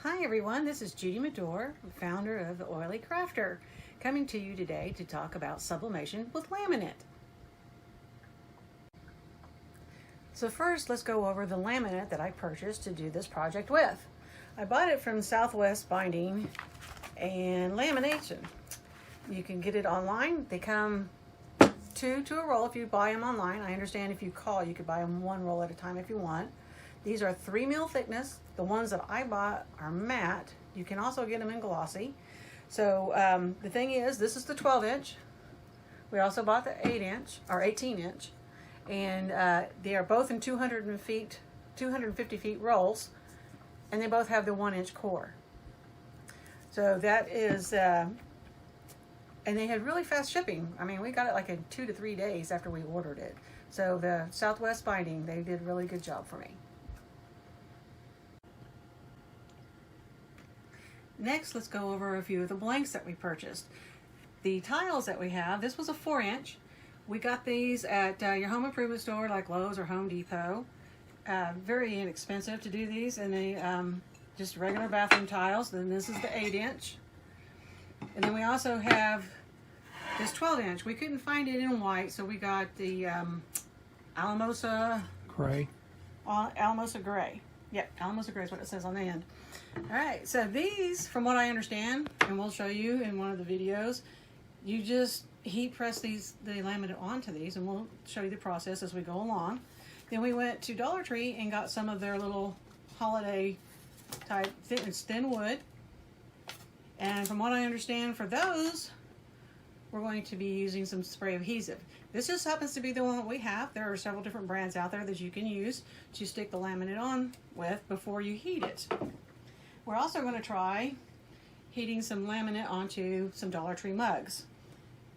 Hi everyone, this is Judy Medore, founder of The Oily Crafter, coming to you today to talk about sublimation with laminate. So first, let's go over the laminate that I purchased to do this project with. I bought it from Southwest Binding and Lamination. You can get it online. They come two to a roll if you buy them online. I understand if you call, you could buy them one roll at a time if you want. These are 3 mil thickness. The ones that I bought are matte. You can also get them in glossy. So the thing is, this is the 12-inch. We also bought the 8-inch or 18-inch, and they are both in 250 feet rolls, and they both have the 1-inch core. So that is, and they had really fast shipping. I mean, we got it like in 2 to 3 days after we ordered it. So the Southwest Binding, they did a really good job for me. Next, let's go over a few of the blanks that we purchased. The tiles that we have, this was a 4-inch. We got these at your home improvement store like Lowe's or Home Depot. Very inexpensive to do these, and they just regular bathroom tiles. Then this is the 8-inch. And then we also have this 12-inch. We couldn't find it in white, so we got the Alamosa Gray. Alamosa Gray. Yep, Alamosa Gray is what it says on the end. All right, so these, from what I understand, and we'll show you in one of the videos, you just heat press the laminate onto these, and we'll show you the process as we go along. Then we went to Dollar Tree and got some of their little holiday type thin wood. And from what I understand for those, we're going to be using some spray adhesive. This just happens to be the one that we have. There are several different brands out there that you can use to stick the laminate on with before you heat it. We're also going to try heating some laminate onto some Dollar Tree mugs.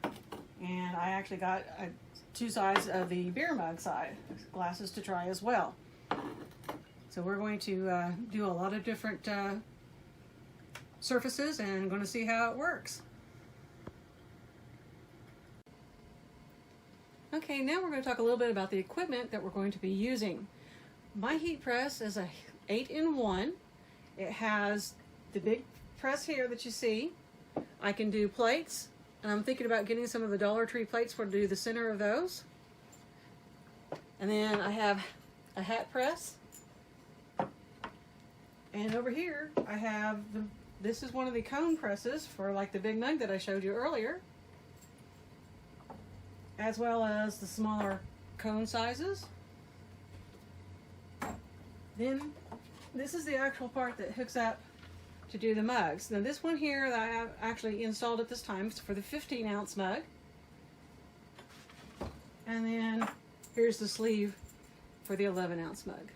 And I actually got 2 sides of the beer mug glasses to try as well. So we're going to do a lot of different surfaces and going to see how it works. Okay, now we're going to talk a little bit about the equipment that we're going to be using. My heat press is a 8-in-1. It has the big press here that you see. I can do plates, and I'm thinking about getting some of the Dollar Tree plates to do the center of those. And then I have a hat press. And over here I have this is one of the cone presses for like the big mug that I showed you earlier, as well as the smaller cone sizes. Then this is the actual part that hooks up to do the mugs. Now this one here that I have actually installed at this time is for the 15-ounce mug. And then here's the sleeve for the 11-ounce mug.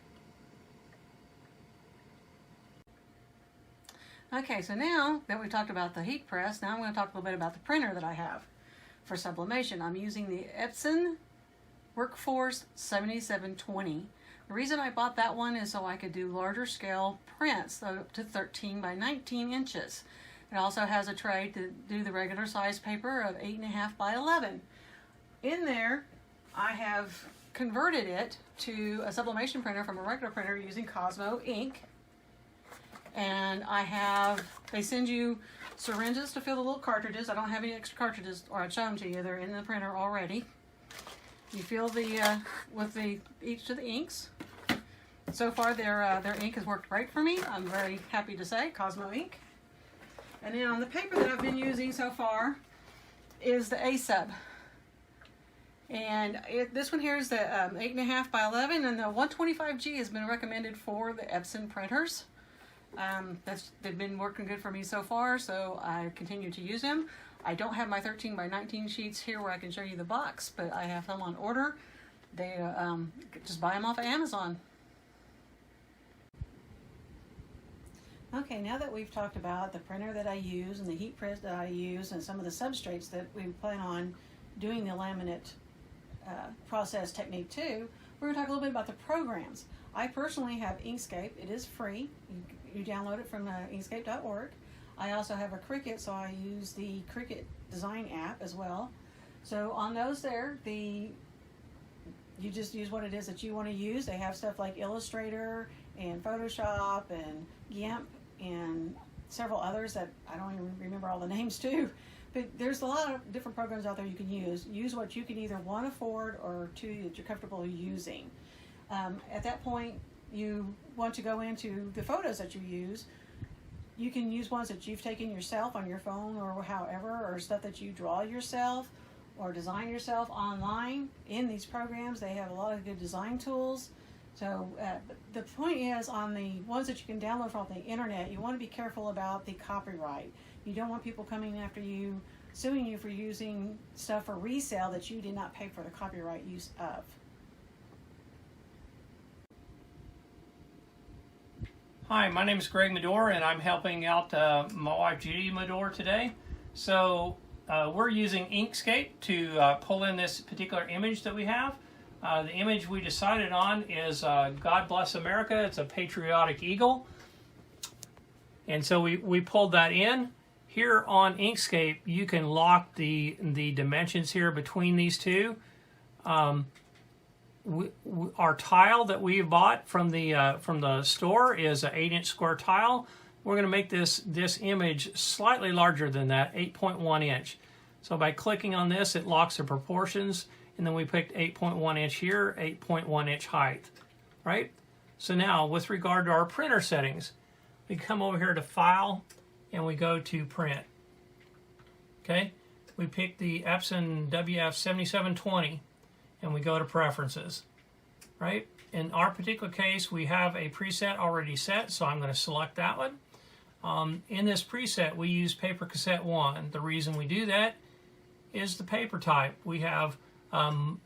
Okay, so now that we've talked about the heat press, now I'm going to talk a little bit about the printer that I have for sublimation. I'm using the Epson Workforce 7720. The reason I bought that one is so I could do larger scale prints, up to 13 by 19 inches. It also has a tray to do the regular size paper of 8.5 by 11. In there, I have converted it to a sublimation printer from a regular printer using Cosmo ink. And they send you syringes to fill the little cartridges. I don't have any extra cartridges, or I'd show them to you. They're in the printer already. You fill with each of the inks. So far, their ink has worked great for me. I'm very happy to say, Cosmo ink. And then on the paper that I've been using so far is the A-Sub. And this one here is the 8.5 by 11, and the 125G has been recommended for the Epson printers. They've been working good for me so far, so I continue to use them. I don't have my 13 by 19 sheets here where I can show you the box, but I have them on order. They just buy them off of Amazon. Okay, now that we've talked about the printer that I use and the heat press that I use and some of the substrates that we plan on doing the laminate process technique too, we're going to talk a little bit about the programs. I personally have Inkscape. It is free. You download it from inkscape.org. I also have a Cricut, so I use the Cricut design app as well. So on those there, you just use what it is that you want to use. They have stuff like Illustrator and Photoshop and GIMP and several others that I don't even remember all the names too. But there's a lot of different programs out there you can use. Use what you can either one, afford, or two, that you're comfortable using. At that point, you want to go into the photos that you use. You can use ones that you've taken yourself on your phone or however, or stuff that you draw yourself or design yourself online. In these programs, they have a lot of good design tools. So the point is, on the ones that you can download from the internet, you want to be careful about the copyright. You don't want people coming after you, suing you for using stuff for resale that you did not pay for the copyright use of. Hi, my name is Greg Medore, and I'm helping out my wife Judy Medore today. So we're using Inkscape to pull in this particular image that we have. The image we decided on is God Bless America. It's a patriotic eagle. And so we pulled that in. Here on Inkscape, you can lock the dimensions here between these two. Our tile that we bought from the store is an 8-inch square tile. We're going to make this image slightly larger than that, 8.1 inch. So by clicking on this, it locks the proportions, and then we picked 8.1 inch here, 8.1 inch height, right? So now, with regard to our printer settings, we come over here to File, and we go to Print. Okay, we pick the Epson WF7720, and we go to Preferences, right? In our particular case, we have a preset already set, so I'm going to select that one. In this preset, we use Paper Cassette 1. The reason we do that is the paper type. We have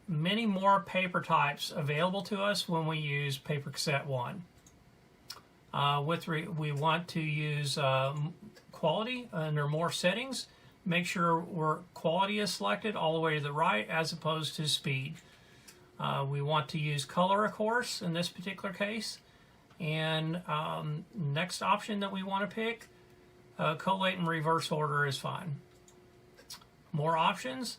many more paper types available to us when we use Paper Cassette 1. We want to use quality under more settings. Make sure quality is selected all the way to the right as opposed to speed. We want to use color, of course, in this particular case. And next option that we want to pick, collate and reverse order is fine. More options.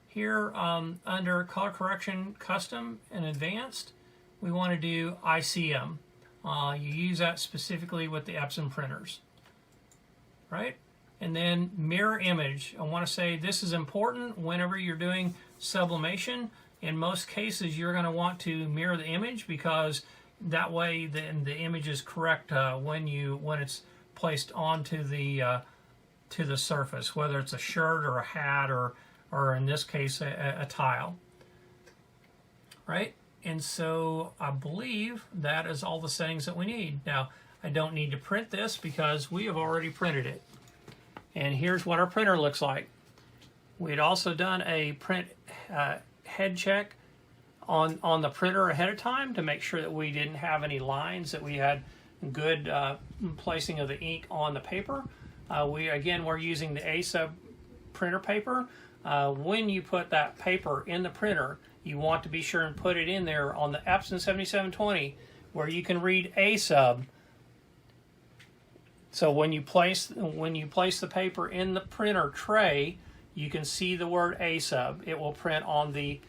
Here under color correction, custom and advanced, we want to do ICM. You use that specifically with the Epson printers, right? And then mirror image. I want to say this is important whenever you're doing sublimation. In most cases, you're going to want to mirror the image, because that way then the image is correct when it's placed onto the surface, whether it's a shirt or a hat or in this case a tile, right? And so I believe that is all the settings that we need. Now, I don't need to print this because we have already printed it. And here's what our printer looks like. We had also done a print head check on the printer ahead of time to make sure that we didn't have any lines, that we had good placing of the ink on the paper. We're using the A-sub printer paper. When you put that paper in the printer, you want to be sure and put it in there on the Epson 7720 where you can read A-sub. So when you place the paper in the printer tray, you can see the word A-sub. It will print on the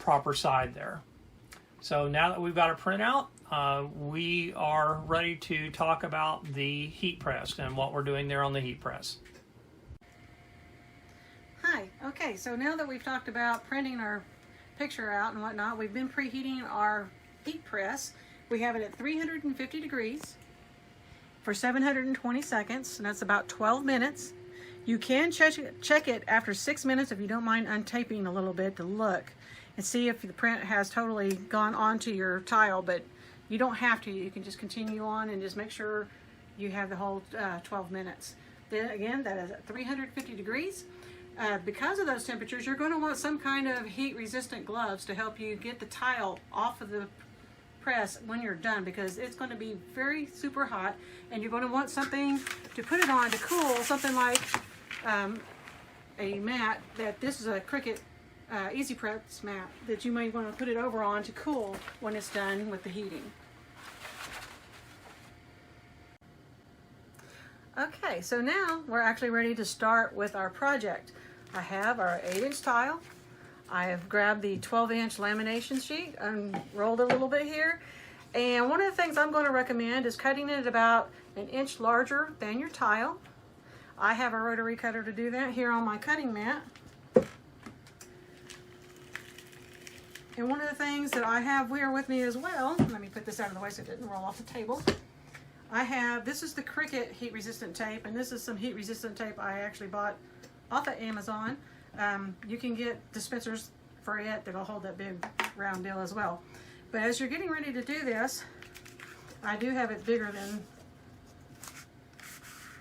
proper side there. So now that we've got our printout, we are ready to talk about the heat press and what we're doing there on the heat press. Hi. Okay, so now that we've talked about printing our picture out and whatnot, we've been preheating our heat press. We have it at 350 degrees for 720 seconds, and that's about 12 minutes. You can check it after 6 minutes if you don't mind untaping a little bit to look and see if the print has totally gone onto your tile, but you don't have to. You can just continue on and just make sure you have the whole 12 minutes. Then again, that is at 350 degrees. Because of those temperatures, you're going to want some kind of heat-resistant gloves to help you get the tile off of the press when you're done, because it's going to be very super hot, and you're going to want something to put it on to cool, something like a mat. This is a Cricut Easy Press mat that you may want to put it over on to cool when it's done with the heating. Okay, so now we're actually ready to start with our project. I have our 8-inch tile. I have grabbed the 12-inch lamination sheet, unrolled it a little bit here, And one of the things I'm going to recommend is cutting it about an inch larger than your tile. I have a rotary cutter to do that here on my cutting mat. And one of the things that I have here with me as well, let me put this out of the way so it didn't roll off the table. This is the Cricut heat resistant tape, and this is some heat resistant tape I actually bought off of Amazon. You can get dispensers for it that'll hold that big round deal as well. But as you're getting ready to do this, I do have it bigger than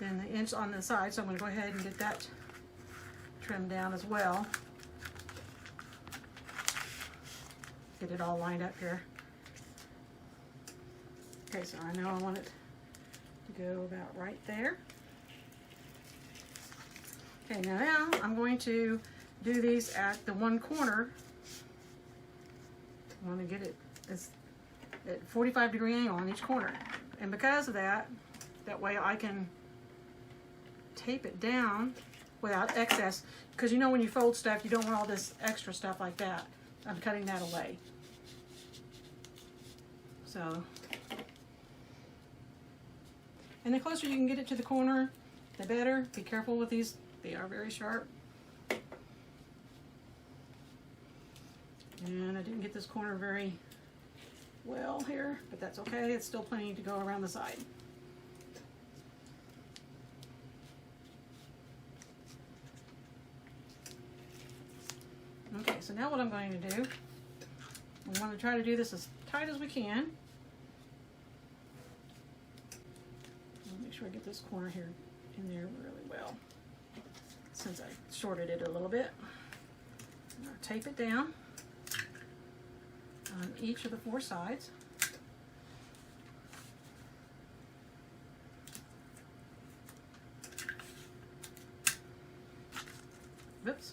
the inch on the side, so I'm going to go ahead and get that trimmed down as well. Get it all lined up here. Okay, so I know I want it to go about right there. Okay, now I'm going to do these at the one corner. I want to get it at 45-degree angle on each corner. And because of that, that way I can tape it down without excess. Because you know when you fold stuff, you don't want all this extra stuff like that. I'm cutting that away. So, and the closer you can get it to the corner, the better. Be careful with these. They are very sharp. And I didn't get this corner very well here, but that's okay. It's still plenty to go around the side. Okay, so now what I'm going to do, we want to try to do this as tight as we can. Make sure I get this corner here in there really well, since I shorted it a little bit. I'll tape it down on each of the 4 sides. Oops.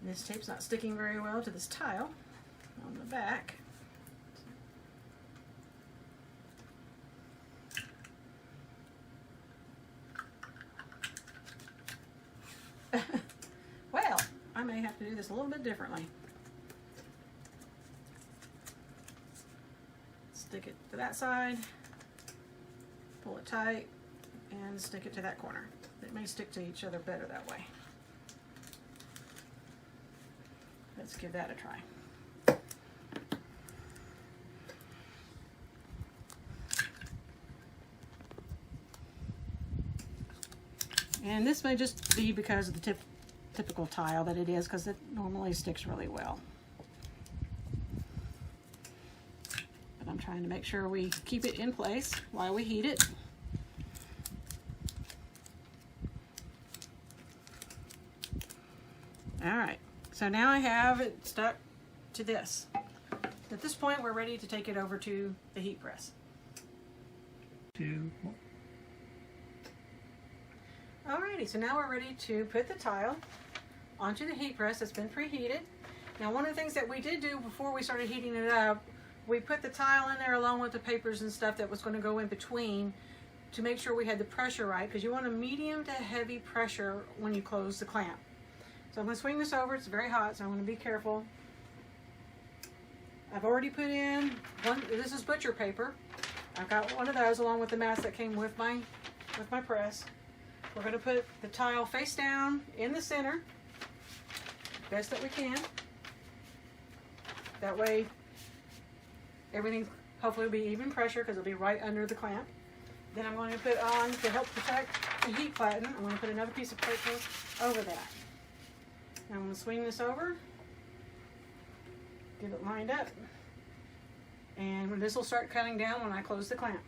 This tape's not sticking very well to this tile on the back. Well, I may have to do this a little bit differently. Stick it to that side, pull it tight, and stick it to that corner. It may stick to each other better that way. Let's give that a try. And this may just be because of the typical tile that it is, because it normally sticks really well. But I'm trying to make sure we keep it in place while we heat it. All right, so now I have it stuck to this. At this point, we're ready to take it over to the heat press. Alrighty, so now we're ready to put the tile onto the heat press that's been preheated. Now, one of the things that we did do before we started heating it up, we put the tile in there along with the papers and stuff that was going to go in between to make sure we had the pressure right, because you want a medium to heavy pressure when you close the clamp. So I'm going to swing this over. It's very hot, so I'm going to be careful. I've already put in one. This is butcher paper. I've got one of those along with the mask that came with my press. We're going to put the tile face down in the center, best that we can. That way, everything hopefully will be even pressure because it'll be right under the clamp. Then I'm going to put on, to help protect the heat platen, I'm going to put another piece of paper over that. Now I'm going to swing this over, get it lined up, and this will start cutting down when I close the clamp.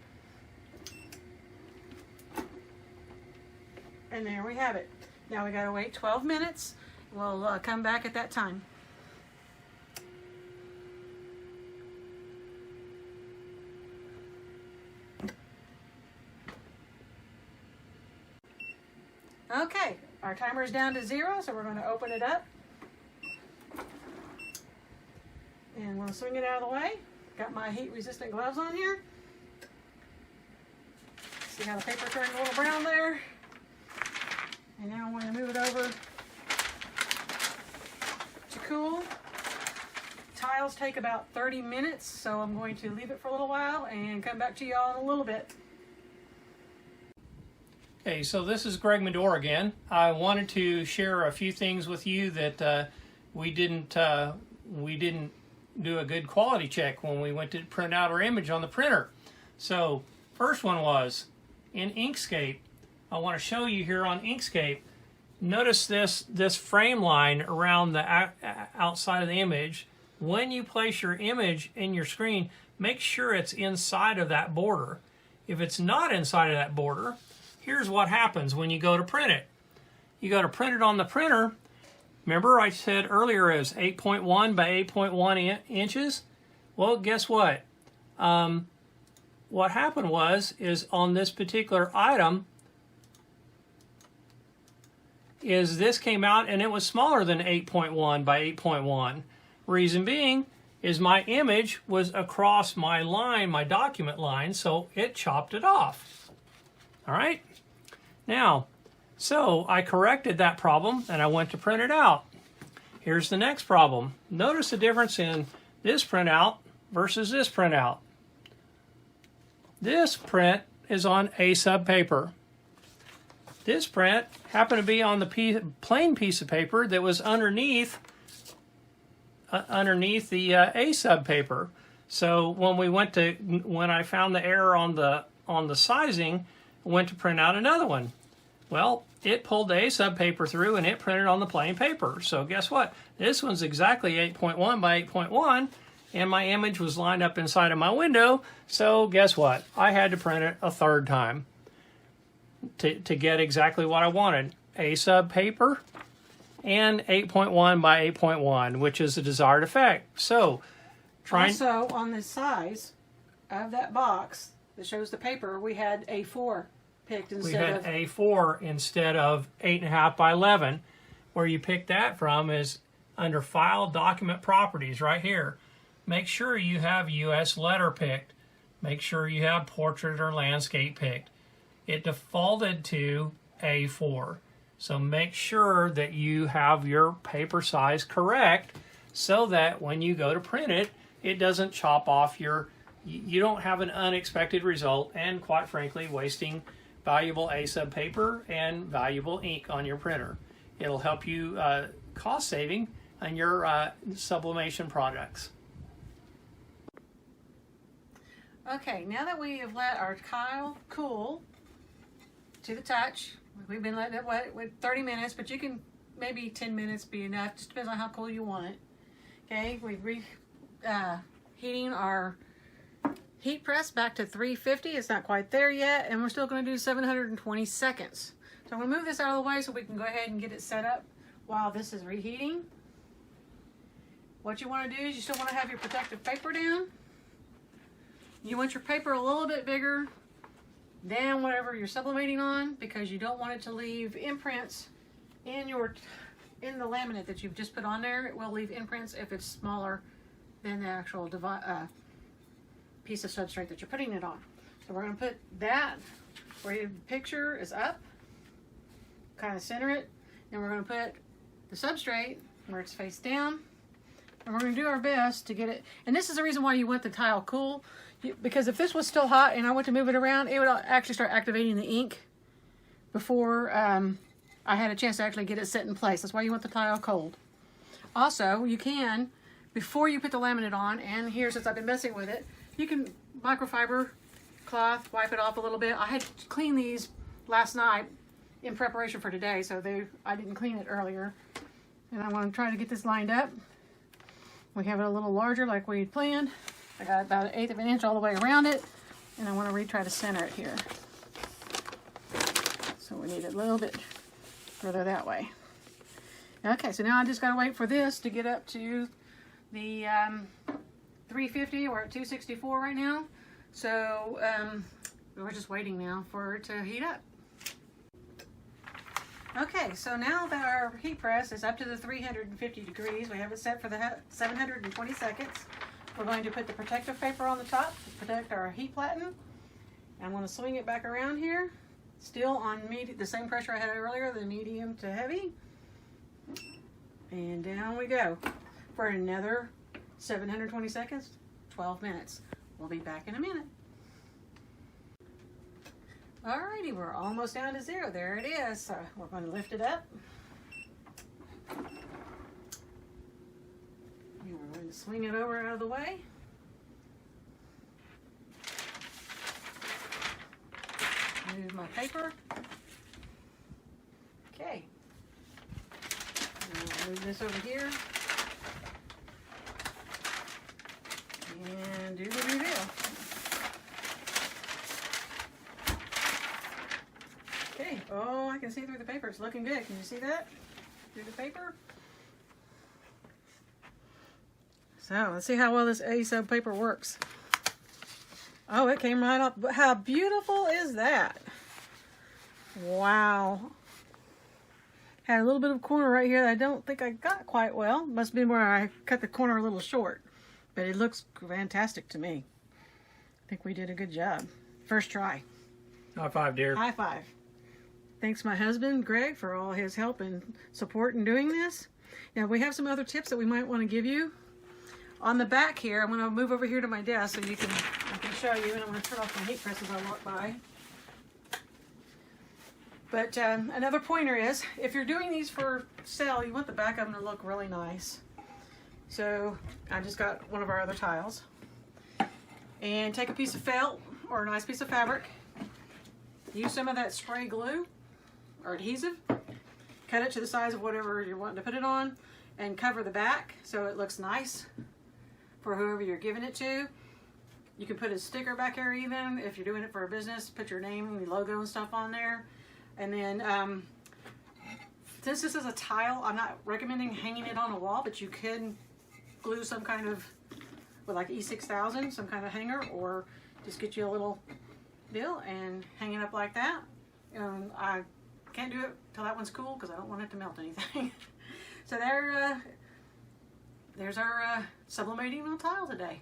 And there we have it. Now we gotta wait 12 minutes. We'll come back at that time. Okay, our timer is down to 0, so we're going to open it up. And we'll swing it out of the way. Got my heat resistant gloves on here. See how the paper turned a little brown there? And now I'm going to move it over to cool. Tile tiles take about 30 minutes, so I'm going to leave it for a little while and come back to y'all in a little bit. Okay, so this is Greg Medore again. I wanted to share a few things with you that we didn't do a good quality check when we went to print out our image on the printer. So first one was in Inkscape. I want to show you here on Inkscape. Notice this frame line around the outside of the image. When you place your image in your screen, make sure it's inside of that border. If it's not inside of that border, here's what happens when you go to print it. You go to print it on the printer. Remember I said earlier it was 8.1 by 8.1 inches? Well, guess what? What happened is on this particular item, is this came out and it was smaller than 8.1 by 8.1. Reason being is my image was across my line, my document line, so it chopped it off. All right? Now, so I corrected that problem and I went to print it out. Here's the next problem. Notice the difference in this printout versus this printout. This print is on A sub paper. This print happened to be on the plain piece of paper that was underneath the A sub paper. So when I found the error on the sizing, I went to print out another one. Well, it pulled the A sub paper through and it printed on the plain paper. So guess what? This one's exactly 8.1 by 8.1, and my image was lined up inside of my window. So guess what? I had to print it a third time to get exactly what I wanted. A sub paper and 8.1 by 8.1, which is the desired effect. So Also, on the size of that box that shows the paper, we had A4 picked instead of... We had A4 instead of 8.5 by 11. Where you pick that from is under File Document Properties right here. Make sure you have US letter picked. Make sure you have portrait or landscape picked. It defaulted to A4. So make sure that you have your paper size correct so that when you go to print it, it doesn't chop off you don't have an unexpected result and, quite frankly, wasting valuable A sub paper and valuable ink on your printer. It'll help you cost saving on your sublimation products. Okay, now that we have let our tile cool to the touch, we've been letting it wet with 30 minutes, but you can, maybe 10 minutes be enough, just depends on how cool you want it. Okay, we're heating our heat press back to 350. It's not quite there yet, and we're still going to do 720 seconds. So I'm going to move this out of the way so we can go ahead and get it set up while this is reheating. What you want to do is you still want to have your protective paper down. You want your paper a little bit bigger than whatever you're sublimating on, because you don't want it to leave imprints in the laminate that you've just put on there. It will leave imprints if it's smaller than the actual piece of substrate that you're putting it on. So we're going to put that where your picture is up, kind of center it, and we're going to put the substrate where it's face down, and we're going to do our best to get it. And this is the reason why you want the tile cool, because if this was still hot and I went to move it around, it would actually start activating the ink before I had a chance to actually get it set in place. That's why you want the tile cold. Also, you can, before you put the laminate on, and here, since I've been messing with it, you can microfiber cloth, wipe it off a little bit. I had to clean these last night in preparation for today, so I didn't clean it earlier. And I want to try to get this lined up. We have it a little larger like we had planned. I got about 1/8 of an inch all the way around it, and I want to try to center it here. So we need it a little bit further that way. Okay, so now I just got to wait for this to get up to the 350. We're at 264 right now. So we're just waiting now for it to heat up. Okay, so now that our heat press is up to the 350 degrees, we have it set for the 720 seconds. We're going to put the protective paper on the top to protect our heat platen. I'm going to swing it back around here, still on the same pressure I had earlier, the medium to heavy. And down we go for another 720 seconds, 12 minutes. We'll be back in a minute. Alrighty, we're almost down to 0. There it is. So we're going to lift it up. And we're going to swing it over out of the way. Move my paper. Okay. And I'll move this over here. And do the reveal. Okay. Oh, I can see through the paper. It's looking good. Can you see that? Through the paper? So, let's see how well this A-sub paper works. Oh, it came right up. How beautiful is that? Wow. Had a little bit of corner right here that I don't think I got quite well. Must have been where I cut the corner a little short. But it looks fantastic to me. I think we did a good job. First try. High five, dear. High five. Thanks my husband, Greg, for all his help and support in doing this. Now, we have some other tips that we might want to give you. On the back here, I'm going to move over here to my desk so I can show you, and I'm going to turn off my heat press as I walk by. But another pointer is, if you're doing these for sale, you want the back of them to look really nice. So I just got one of our other tiles. And take a piece of felt or a nice piece of fabric. Use some of that spray glue or adhesive. Cut it to the size of whatever you're wanting to put it on. And cover the back so it looks nice for whoever you're giving it to. You can put a sticker back here even if you're doing it for a business. Put your name and your logo and stuff on there. And then since this is a tile, I'm not recommending hanging it on a wall, but you can glue some kind of, with like E6000, some kind of hanger, or just get you a little deal and hang it up like that. I can't do it till that one's cool because I don't want it to melt anything. So there's our sublimating on tile today.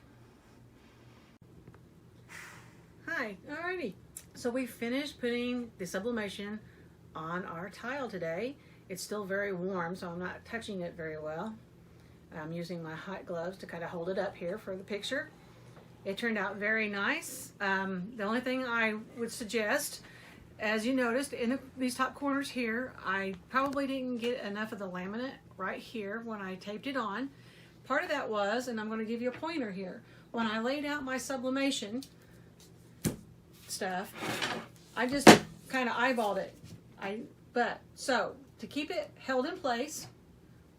Hi, alrighty. So we finished putting the sublimation on our tile today. It's still very warm, so I'm not touching it very well. I'm using my hot gloves to kind of hold it up here for the picture. It turned out very nice. The only thing I would suggest, as you noticed in these top corners here, I probably didn't get enough of the laminate right here when I taped it on. Part of that was, and I'm going to give you a pointer here, when I laid out my sublimation stuff, I just kind of eyeballed it. So to keep it held in place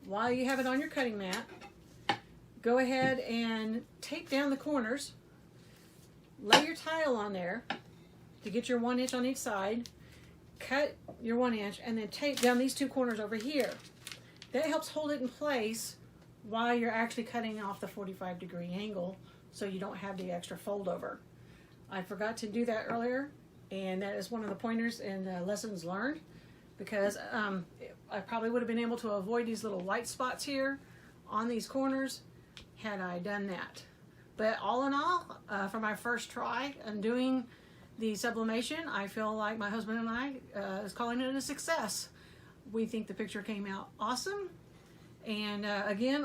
while you have it on your cutting mat, go ahead and tape down the corners, lay your tile on there to get your 1 inch on each side, cut your 1 inch, and then tape down these 2 corners over here. That helps hold it in place while you're actually cutting off the 45-degree angle so you don't have the extra fold over. I forgot to do that earlier, and that is one of the pointers and lessons learned, because I probably would have been able to avoid these little white spots here on these corners had I done that. But all in all, for my first try and doing the sublimation, I feel like my husband and I is calling it a success. We think the picture came out awesome. And again,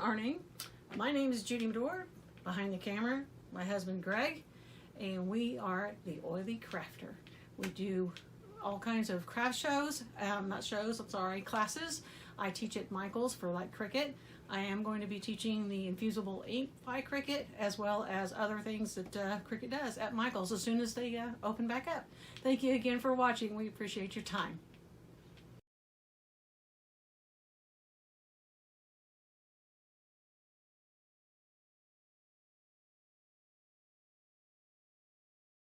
my name is Judy Medore, behind the camera, my husband Greg, and we are the Oily Crafter. We do all kinds of craft shows, classes. I teach at Michael's for like Cricut. I am going to be teaching the infusible ink by Cricut, as well as other things that Cricut does at Michael's as soon as they open back up. Thank you again for watching. We appreciate your time.